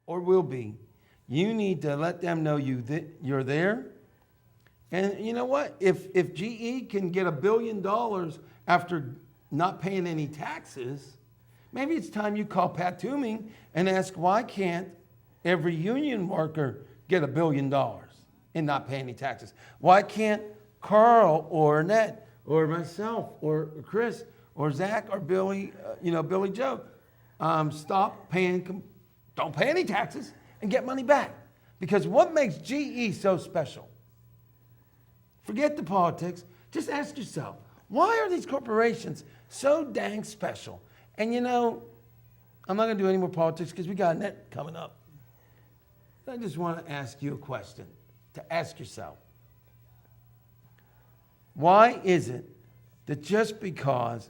or will be, you need to let them know you're there. And you know what? If GE can get $1 billion after not paying any taxes, maybe it's time you call Pat Toomey and ask, why can't every union worker get $1 billion and not pay any taxes? Why can't Carl or Annette or myself or Chris or Zach or Billy, Billy Joe, stop paying, don't pay any taxes and get money back? Because what makes GE so special? Forget the politics. Just ask yourself, why are these corporations so dang special? And I'm not going to do any more politics because we got Annette coming up. I just want to ask you a question to ask yourself. Why is it that just because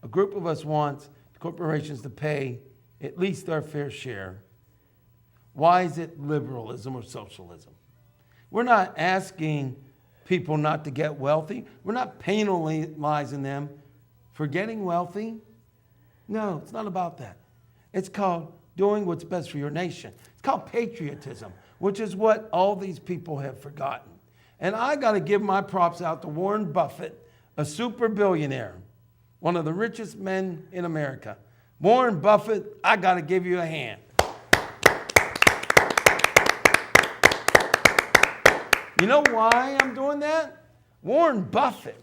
a group of us wants corporations to pay at least their fair share, why is it liberalism or socialism? We're not asking people not to get wealthy. We're not penalizing them for getting wealthy. No, it's not about that. It's called doing what's best for your nation. It's called patriotism, which is what all these people have forgotten. And I got to give my props out to Warren Buffett, a super billionaire, one of the richest men in America. Warren Buffett, I got to give you a hand. You know why I'm doing that? Warren Buffett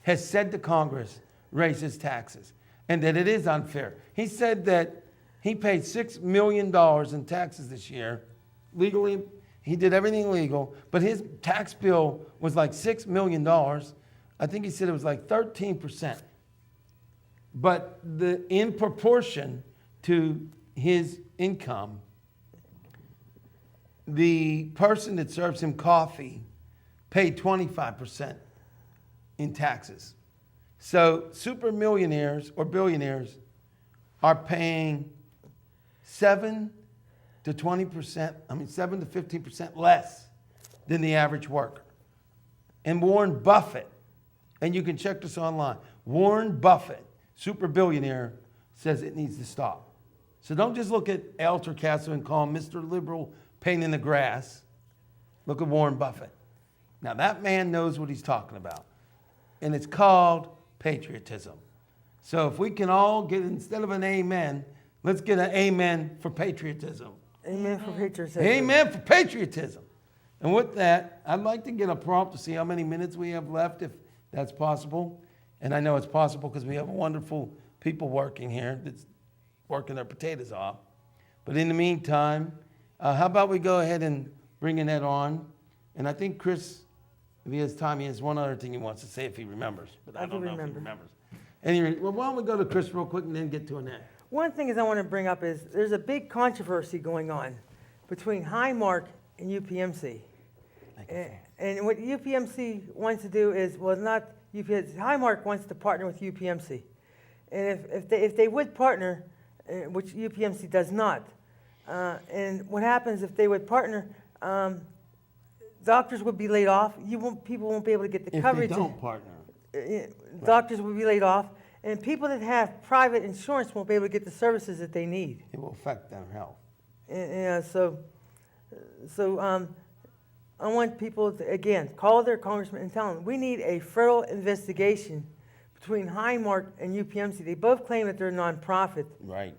has said to Congress, raise his taxes, and that it is unfair. He said that he paid $6 million in taxes this year, legally. He did everything legal, but his tax bill was like $6 million. I think he said it was like 13%. But in proportion to his income, the person that serves him coffee paid 25% in taxes. So super millionaires or billionaires are paying 7 to 15% less than the average worker. And Warren Buffett, and you can check this online, Warren Buffett, super billionaire, says it needs to stop. So don't just look at Albert Torcaso and call him Mr. Liberal pain in the grass. Look at Warren Buffett. Now that man knows what he's talking about. And it's called patriotism. So if we can all get, instead of an amen, let's get an amen for patriotism. Amen for patriotism. Amen for patriotism. And with that, I'd like to get a prompt to see how many minutes we have left, if that's possible. And I know it's possible because we have wonderful people working here that's working their potatoes off. But in the meantime, how about we go ahead and bring Annette on? And I think Chris, if he has time, he has one other thing he wants to say if he remembers. But I don't know if he remembers. Anyway, well, why don't we go to Chris real quick and then get to Annette? One thing I want to bring up is there's a big controversy going on between Highmark and UPMC. And what UPMC wants to do is, well, not UPMC, Highmark wants to partner with UPMC. And if they would partner, which UPMC does not, and what happens if they would partner, doctors would be laid off. People won't be able to get the coverage. If they don't partner. Doctors will be laid off. And people that have private insurance won't be able to get the services that they need. It will affect their health. Yeah, so I want people to, again, call their congressman and tell them we need a federal investigation between Highmark and UPMC. They both claim that they're a nonprofit. Right.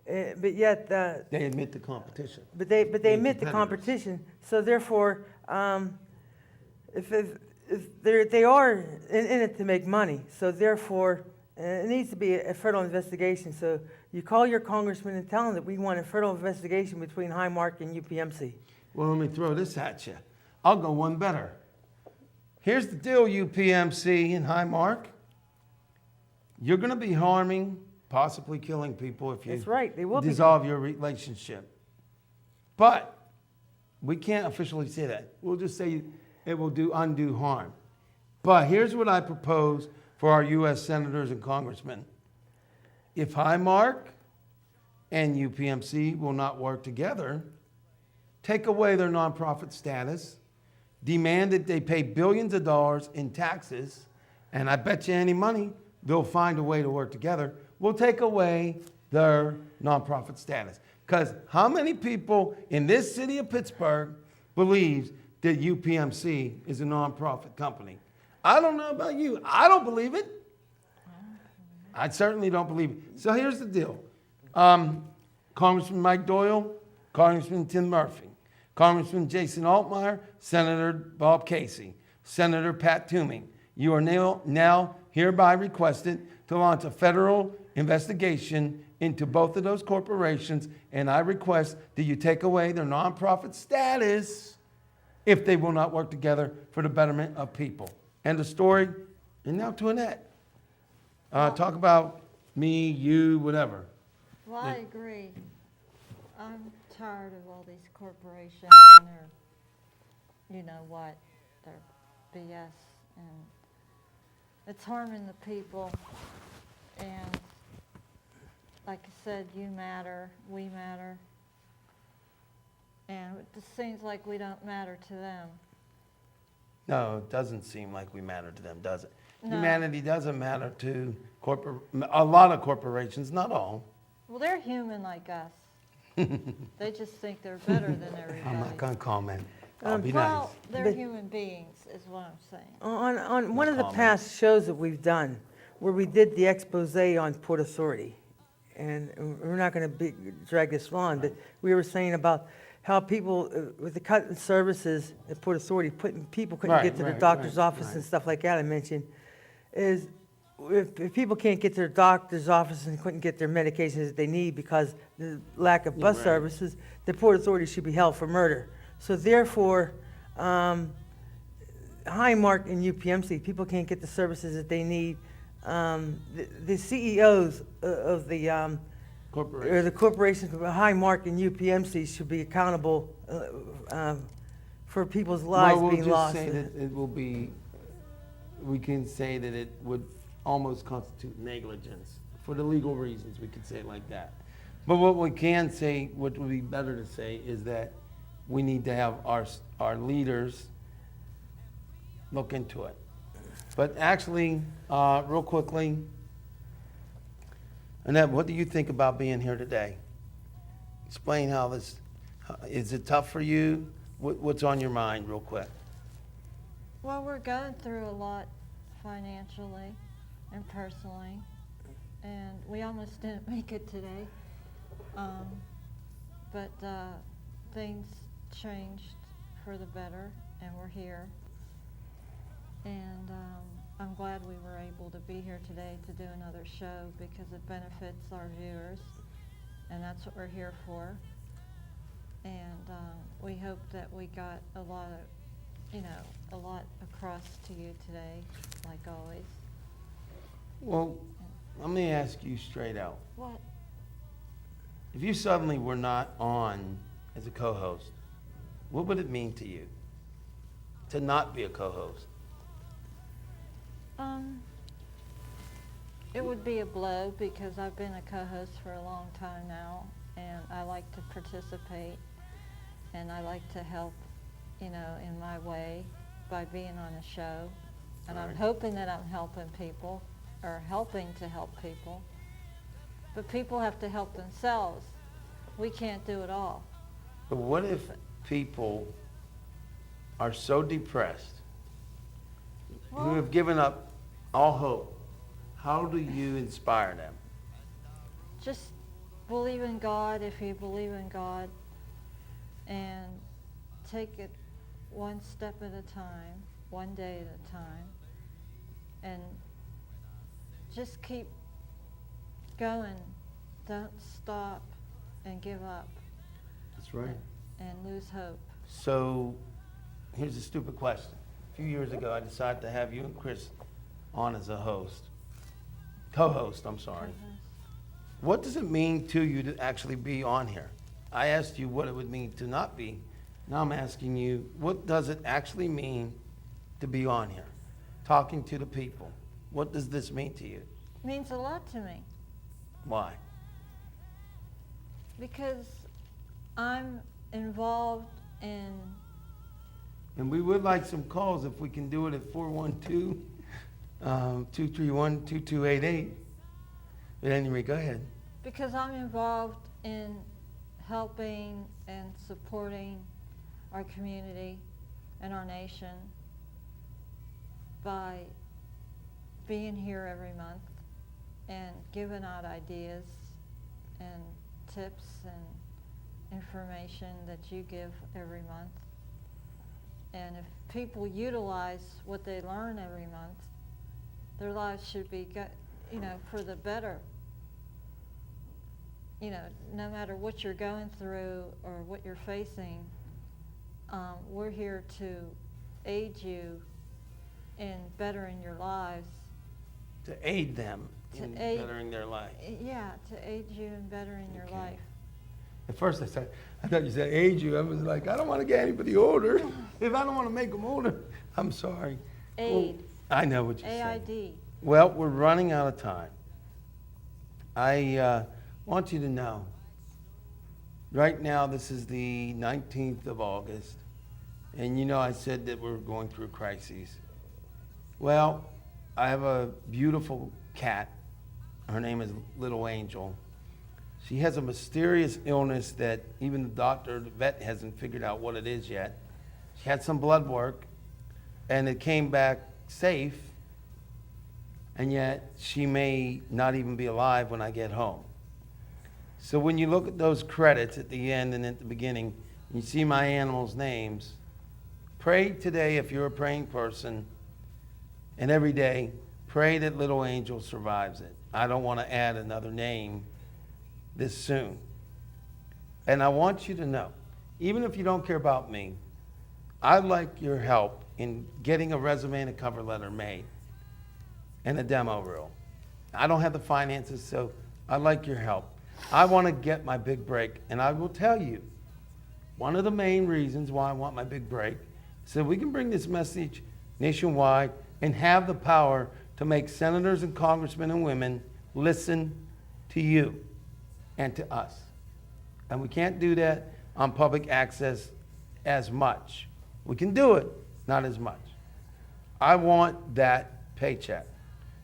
But yet they admit the competition. But they admit the competition. So therefore, if they are in it to make money. So therefore, it needs to be a federal investigation. So you call your congressman and tell him that we want a federal investigation between Highmark and UPMC. Well, let me throw this at you. I'll go one better. Here's the deal, UPMC and Highmark. You're going to be harming, possibly killing people if you That's right. They will dissolve your relationship. But we can't officially say that. We'll just say it will do undue harm. But here's what I propose for our U.S. senators and congressmen. If Highmark and UPMC will not work together, take away their nonprofit status, demand that they pay billions of dollars in taxes, and I bet you any money they'll find a way to work together. We'll take away their nonprofit status. Because how many people in this city of Pittsburgh believes that UPMC is a nonprofit company? I don't know about you. I don't believe it. I certainly don't believe it. So here's the deal. Congressman Mike Doyle, Congressman Tim Murphy, Congressman Jason Altmaier, Senator Bob Casey, Senator Pat Toomey, you are now hereby requested to launch a federal investigation into both of those corporations, and I request that you take away their nonprofit status if they will not work together for the betterment of people. End of story. And now to Annette. Talk about me, you, whatever. Well, I agree. I'm tired of all these corporations and their, you know what, their BS, and it's harming the people. And like I said, you matter, we matter, and it just seems like we don't matter to them. No, it doesn't seem like we matter to them, does it? No. Humanity doesn't matter to a lot of corporations, not all. Well, they're human like us. They just think they're better than everybody. I'm not going to comment. I'll be nice. Well, they're But- human beings, is what I'm saying. On one of the comment. past shows that we've done, where we did the expose on Port Authority, and we're not going to drag this on, but we were saying about how people, with the cut in services at Port Authority, people couldn't Right, get to their right, doctor's right, office and right. stuff like that I mentioned, is if people can't get to their doctor's office and couldn't get their medications that they need because the lack of bus Right. services, the Port Authority should be held for murder. So therefore, Highmark and UPMC, people can't get the services that they need. The CEOs of the or Corporation. the corporations, Highmark and UPMC, should be accountable for people's lives Well, being we'll lost. just say that it will be, we can say that it would almost constitute negligence. For the legal reasons, we could say it like that. But what we can say, what would be better to say, is that we need to have our leaders look into it. But actually, real quickly, Annette, what do you think about being here today? Explain how this, is it tough for you? What's on your mind, real quick? Well, we're going through a lot financially and personally, and we almost didn't make it today. But things changed for the better, and we're here. And I'm glad we were able to be here today to do another show because it benefits our viewers, and that's what we're here for. And we hope that we got a lot across to you today, like always. Well, let me ask you straight out. What? If you suddenly were not on as a co-host, what would it mean to you to not be a co-host? It would be a blow because I've been a co-host for a long time now, and I like to participate, and I like to help, in my way by being on a show. And I'm Right. hoping that I'm helping people, or helping to help people. But people have to help themselves. We can't do it all. But what if people are so depressed, who Well- have given up all hope? How do you inspire them? Just believe in God if you believe in God, and take it one step at a time, one day at a time, and just keep going. Don't stop and give up That's right. and lose hope. So, here's a stupid question. A few years ago, I decided to have you and Chris on as a co-host, I'm sorry. What does it mean to you to actually be on here? I asked you what it would mean to not be. Now I'm asking you, what does it actually mean to be on here? Talking to the people. What does this mean to you? It means a lot to me Why? because I'm involved in, And we would like some calls if we can do it at 412-231-2288. But anyway, go ahead. because I'm involved in helping and supporting our community and our nation by being here every month and giving out ideas and tips and information that you give every month. And if people utilize what they learn every month, their lives should be, for the better. No matter what you're going through or what you're facing, we're here to aid you in bettering your lives. To aid them in bettering their life. Yeah, to aid you in bettering your life. At first I thought you said aid you. I was like, I don't want to get anybody older. If I don't want to make them older, I'm sorry. Aid. Well, I know what you said. AID. Well, we're running out of time. I want you to know, right now this is the 19th of August, and I said that we're going through crises. Well, I have a beautiful cat. Her name is Little Angel. She has a mysterious illness that even the vet hasn't figured out what it is yet. She had some blood work, and it came back safe, and yet she may not even be alive when I get home. So when you look at those credits at the end and at the beginning, you see my animals' names, pray today if you're a praying person, and every day, pray that Little Angel survives it. I don't want to add another name this soon. And I want you to know, even if you don't care about me, I'd like your help in getting a resume and a cover letter made and a demo reel. I don't have the finances, so I'd like your help. I want to get my big break, and I will tell you, one of the main reasons why I want my big break is so we can bring this message nationwide and have the power to make senators and congressmen and women listen to you and to us. And we can't do that on public access as much. We can do it, not as much. I want that paycheck.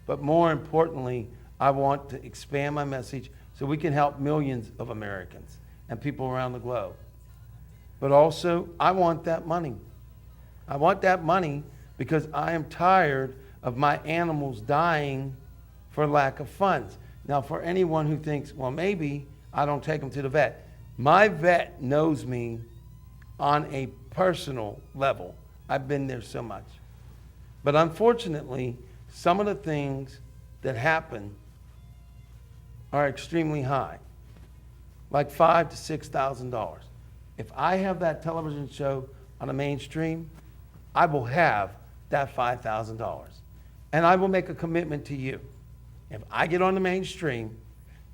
But more importantly, I want to expand my message so we can help millions of Americans and people around the globe. But also, I want that money. I want that money because I am tired of my animals dying for lack of funds. Now, for anyone who thinks, well, maybe I don't take them to the vet. My vet knows me on a personal level. I've been there so much. But unfortunately, some of the things that happen are extremely high, like $5,000 to $6,000. If I have that television show on the mainstream, I will have that $5,000. And I will make a commitment to you. If I get on the mainstream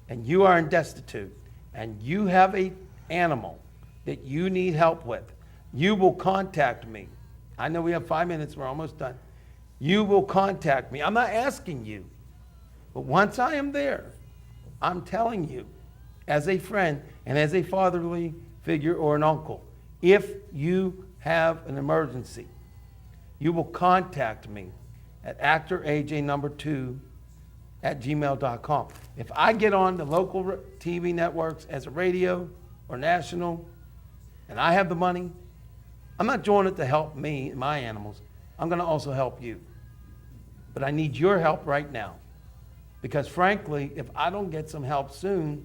and you are in destitute and you have an animal that you need help with, you will contact me. I know we have 5 minutes, we're almost done. You will contact me. I'm not asking you, but once I am there, I'm telling you, as a friend and as a fatherly figure or an uncle, if you have an emergency, you will contact me at actoraj2@gmail.com. If I get on the local TV networks as a radio or national, and I have the money, I'm not doing it to help me and my animals. I'm going to also help you. But I need your help right now. Because frankly, if I don't get some help soon,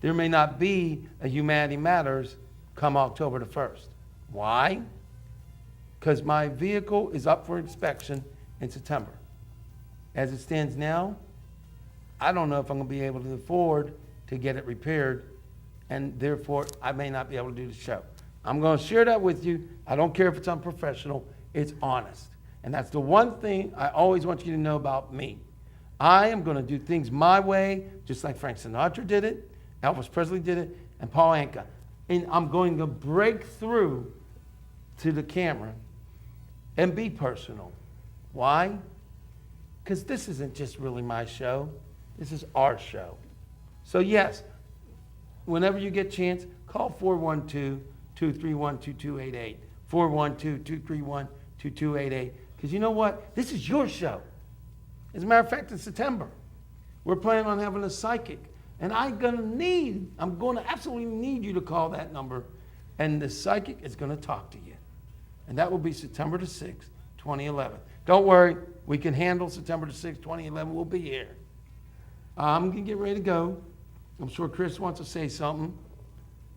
there may not be a Humanity Matters come October the 1st. Why? Because my vehicle is up for inspection in September. As it stands now, I don't know if I'm going to be able to afford to get it repaired, and therefore I may not be able to do the show. I'm going to share that with you. I don't care if it's unprofessional, it's honest. And that's the one thing I always want you to know about me. I am going to do things my way, just like Frank Sinatra did it, Elvis Presley did it, and Paul Anka. And I'm going to break through to the camera and be personal. Why? Because this isn't just really my show. This is our show. So yes, whenever you get a chance, call 412-231-2288. 412-231-2288. Because you know what? This is your show. As a matter of fact, in September, we're planning on having a psychic And I'm gonna absolutely need you to call that number, and the psychic is gonna talk to you. And that will be September the 6th, 2011. Don't worry, we can handle September the 6th, 2011, we'll be here. I'm gonna get ready to go. I'm sure Chris wants to say something.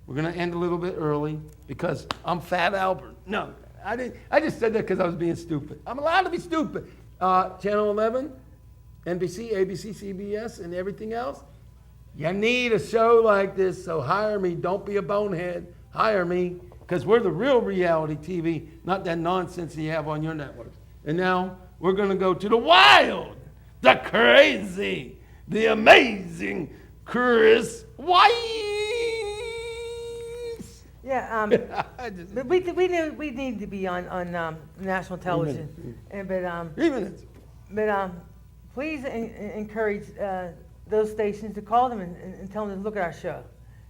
We're gonna end a little bit early because I'm Fat Albert. No, I didn't. I just said that because I was being stupid. I'm allowed to be stupid. Channel 11, NBC, ABC, CBS, and everything else. You need a show like this, so hire me. Don't be a bonehead. Hire me, because we're the real reality TV, not that nonsense you have on your networks. And now we're gonna go to the wild, the crazy, the amazing Chris Weis. Yeah, but we knew we need to be on national television. But please encourage those stations to call them and tell them to look at our show.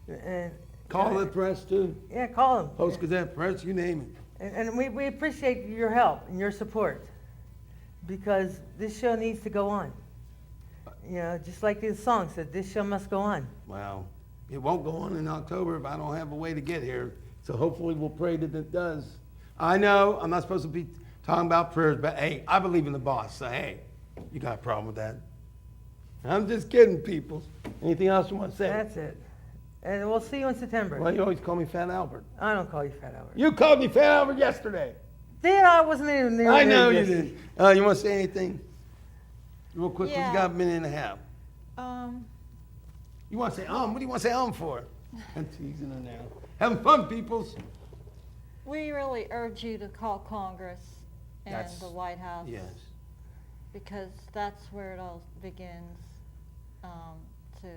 And Call the press too. yeah, call them. Post Gazette, press, you name it. And we appreciate your help and your support, because this show needs to go on. You know, just like the song said, this show must go on. Well, it won't go on in October if I don't have a way to get here. So hopefully we'll pray that it does. I know I'm not supposed to be talking about prayers, but hey, I believe in the boss. So hey, you got a problem with that? I'm just kidding, people. Anything else you want to say? That's it. And we'll see you in September. Well, you always call me Fat Albert. I don't call you Fat Albert. You called me Fat Albert yesterday. Did I? Wasn't even there. I know you did. You want to say anything? Real quick, Yeah. we got a minute and a half. Um, You want to say what do you want to say for? I'm teasing her now. Having fun, peoples. we really urge you to call Congress and That's- the White House. Yes. Because that's where it all begins, to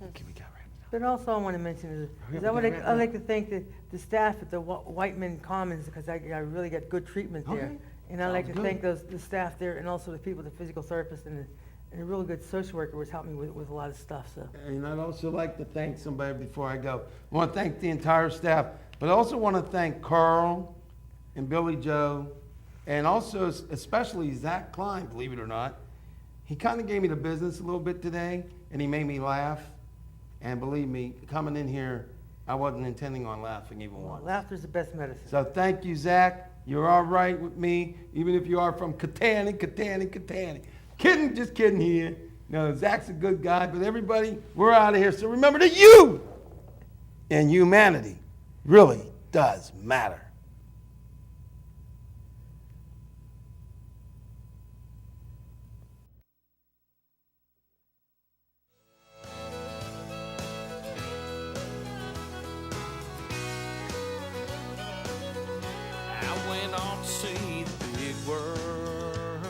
Okay, we got right. But also I want to mention is I like to thank the staff at the Whiteman Commons, because I really got good treatment there. Okay. And I like to Sounds thank the staff there, and also the people, the physical therapist and a really good social worker was helping me with a lot of stuff. So And I'd also like to thank somebody before I go. I want to thank the entire staff, but I also want to thank Carl and Billy Joe, and also especially Zach Klein, believe it or not. He kind of gave me the business a little bit today, and he made me laugh. And believe me, coming in here, I wasn't intending on laughing even once. laughter's the best medicine. So thank you, Zach. You're all right with me, even if you are from Kittanning. Kidding, just kidding here. No, Zach's a good guy, but everybody, we're out of here. So remember that you and humanity really does matter. I went off to see the big world,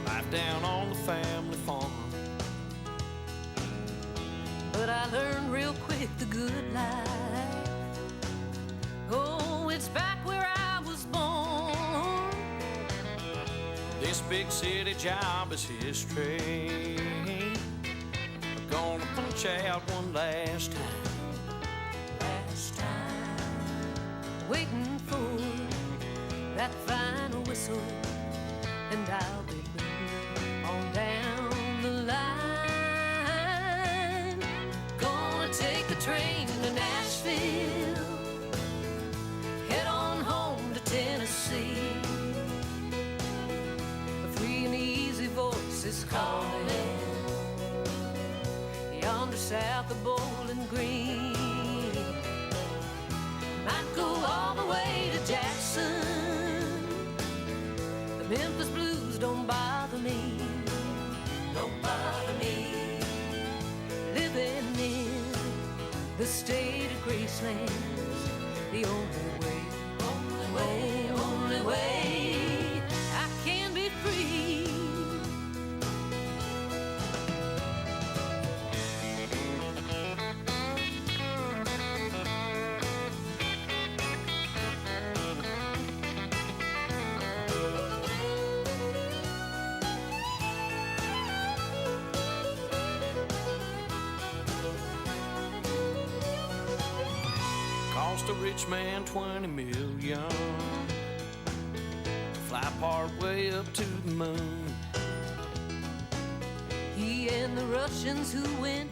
life down on the family farm. But I learned real quick the good life. Oh, it's back where I was born. This big city job is history. We're gonna punch out one last time. Last time, waiting for that final whistle, and I'll be moving on down the line. Gonna take the train to Nashville, head on home to Tennessee. A free and easy voice is calling, yonder south of Bowling Green. Might go all the way to Jackson. The Memphis blues don't bother me. Don't bother me. Living in the state of Graceland's the only way, only way I can be free. Cost a rich man 20 million. Fly part way up to the moon. He and the Russians who went